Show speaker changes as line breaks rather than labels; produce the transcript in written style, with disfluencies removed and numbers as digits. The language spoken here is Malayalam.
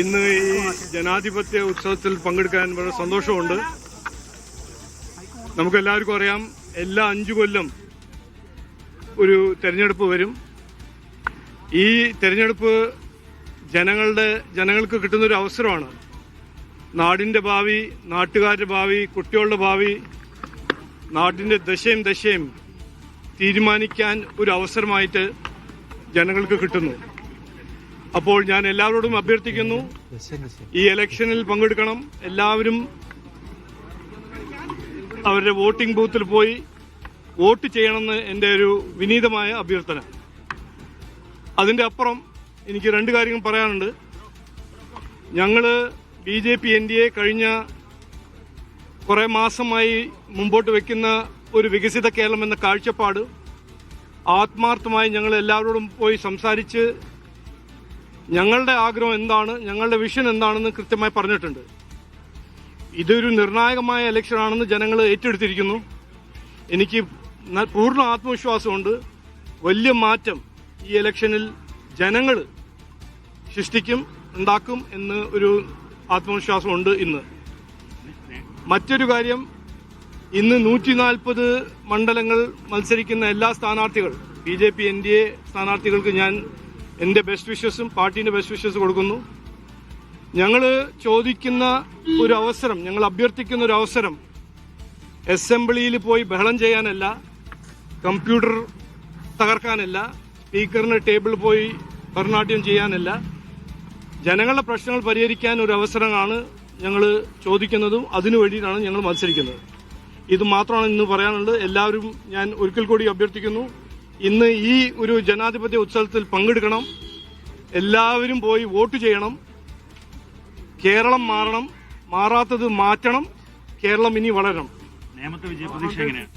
ഇന്ന് ഈ ജനാധിപത്യ ഉത്സവത്തിൽ പങ്കെടുക്കാൻ വളരെ സന്തോഷമുണ്ട്. നമുക്കെല്ലാവർക്കും അറിയാം, എല്ലാ 5 കൊല്ലം ഒരു തെരഞ്ഞെടുപ്പ് വരും. ഈ തെരഞ്ഞെടുപ്പ് ജനങ്ങൾക്ക് കിട്ടുന്നൊരു അവസരമാണ്. നാടിൻ്റെ ഭാവി, നാട്ടുകാരുടെ ഭാവി, കുട്ടികളുടെ ഭാവി, നാടിൻ്റെ ദശയും തീരുമാനിക്കാൻ ഒരു അവസരമായിട്ട് ജനങ്ങൾക്ക് കിട്ടുന്നു. അപ്പോൾ ഞാൻ എല്ലാവരോടും അഭ്യർത്ഥിക്കുന്നു, ഈ ഇലക്ഷനിൽ പങ്കെടുക്കണം. എല്ലാവരും അവരുടെ വോട്ടിംഗ് ബൂത്തിൽ പോയി വോട്ട് ചെയ്യണമെന്ന് എൻ്റെ ഒരു വിനീതമായ അഭ്യർത്ഥന. അതിൻ്റെ അപ്പുറം എനിക്ക് 2 കാര്യങ്ങൾ പറയാനുണ്ട്. ഞങ്ങൾ BJP NDA കഴിഞ്ഞ കുറേ മാസമായി മുമ്പോട്ട് വയ്ക്കുന്ന ഒരു വികസിത കേരളം എന്ന കാഴ്ചപ്പാട് ആത്മാർത്ഥമായി ഞങ്ങൾ എല്ലാവരോടും പോയി സംസാരിച്ച് ഞങ്ങളുടെ ആഗ്രഹം എന്താണ്, ഞങ്ങളുടെ വിഷൻ എന്താണെന്ന് കൃത്യമായി പറഞ്ഞിട്ടുണ്ട്. ഇതൊരു നിർണായകമായ ഇലക്ഷനാണെന്ന് ജനങ്ങൾ ഏറ്റെടുത്തിരിക്കുന്നു. എനിക്ക് പൂർണ്ണ ആത്മവിശ്വാസമുണ്ട്. വലിയ മാറ്റം ഈ ഇലക്ഷനിൽ ജനങ്ങൾ ഉണ്ടാക്കും എന്ന് ഒരു ആത്മവിശ്വാസമുണ്ട്. മറ്റൊരു കാര്യം, ഇന്ന് 140 മണ്ഡലങ്ങൾ മത്സരിക്കുന്ന എല്ലാ സ്ഥാനാർത്ഥികൾ, BJP NDA സ്ഥാനാർത്ഥികൾക്ക് ഞാൻ എൻ്റെ ബെസ്റ്റ് വിഷസും പാർട്ടീൻ്റെ ബെസ്റ്റ് വിഷസ് കൊടുക്കുന്നു. ഞങ്ങൾ ചോദിക്കുന്ന ഒരു അവസരം, ഞങ്ങൾ അഭ്യർത്ഥിക്കുന്ന ഒരു അവസരം അസംബ്ലിയിൽ പോയി ബഹളം ചെയ്യാനല്ല, കമ്പ്യൂട്ടർ തകർക്കാനല്ല, സ്പീക്കറിന് ടേബിളിൽ പോയി ഭരണാട്യം ചെയ്യാനല്ല, ജനങ്ങളുടെ പ്രശ്നങ്ങൾ പരിഹരിക്കാൻ ഒരു അവസരമാണ് ഞങ്ങൾ ചോദിക്കുന്നതും അതിനു വേണ്ടിയിട്ടാണ് ഞങ്ങൾ മത്സരിക്കുന്നത്. ഇത് മാത്രമാണ് ഇന്ന് പറയാനുള്ളത്. എല്ലാവരും ഞാൻ ഒരിക്കൽ കൂടി അഭ്യർത്ഥിക്കുന്നു, ഇന്ന് ഈ ഒരു ജനാധിപത്യ ഉത്സവത്തിൽ പങ്കെടുക്കണം. എല്ലാവരും പോയി വോട്ട് ചെയ്യണം. കേരളം മാറണം, മാറാത്തത് മാറ്റണം. കേരളം ഇനി വളരണം.
നേമത്തെ വിജയ പ്രതീക്ഷ എങ്ങനെയാണ്?